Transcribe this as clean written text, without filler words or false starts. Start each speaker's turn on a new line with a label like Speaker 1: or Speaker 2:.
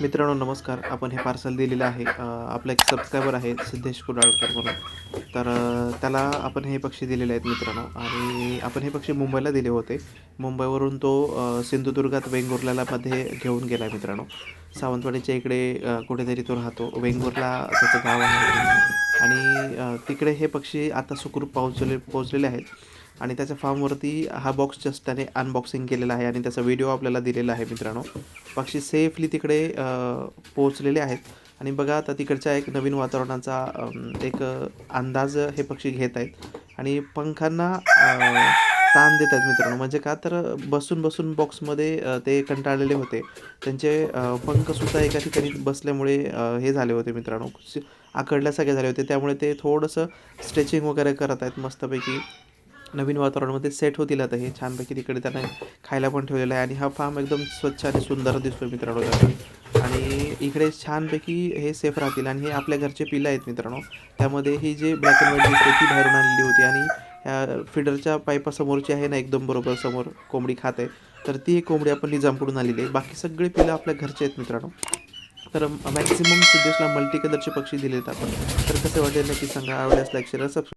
Speaker 1: मित्रांनो नमस्कार. आपण हे पार्सल दिलेलं आहे. आपला एक सबस्क्रायबर आहे सिद्धेश कुडाळकर म्हणून. तर त्याला आपण हे पक्षी दिलेले आहेत मित्रांनो आणि आपण हे पक्षी मुंबईला दिले होते. मुंबईवरून तो सिंधुदुर्गात वेंगुर्ल्याला मध्ये घेऊन गेला आहे मित्रांनो. सावंतवाडीच्या इकडे कुठेतरी तो राहतो. वेंगुर्ला त्याचं गाव आहे आणि तिकडे हे पक्षी आता सुखरूप पोहोचलेले आहेत. आणि त्याच्या फार्मवरती हा बॉक्स जस्ट त्याने अनबॉक्सिंग केलेला आहे आणि त्याचा व्हिडिओ आपल्याला दिलेला आहे मित्रांनो. पक्षी सेफली तिकडे पोहोचलेले आहेत आणि बघा आता तिकडच्या एक नवीन वातावरणाचा एक अंदाज हे पक्षी घेत आहेत आणि पंखांना ताण देत आहेत मित्रांनो. म्हणजे का तर बसून बसून बॉक्समध्ये ते कंटाळलेले होते. त्यांचे पंखसुद्धा एका ठिकाणी बसल्यामुळे हे झाले होते मित्रांनो, आखडल्यासारखे झाले होते. त्यामुळे ते थोडंसं स्ट्रेचिंग वगैरे करत आहेत मस्तपैकी. नवीन वातावरणामध्ये सेट होतील आता हे छानपैकी. तिकडे त्यांना खायला पण ठेवलेलं आहे आणि हा फार्म एकदम स्वच्छ आणि सुंदर दिसतोय मित्रांनो त्याचा. आणि इकडे छानपैकी हे सेफ राहतील आणि हे आपल्या घरचे पिलं आहेत मित्रांनो. त्यामध्ये ही जी ब्लॅक अँड व्हाईट दिसते ती बाहेरून आणलेली होती आणि ह्या फिडरच्या पाईपासमोरची आहे ना एकदम बरोबर समोर कोंबडी खात आहे, तर ती एक कोंबडी आपण निजामकडून आलेली आहे. बाकी सगळे पिलं आपल्या घरचे आहेत मित्रांनो. तर मॅक्सिमम सिद्धेशला मल्टी कलरचे पक्षी दिलेत आपण. तर कसे वाटेल नक्की सांगा. आवडल्यास लाईक शेअर सबस्क्राईब.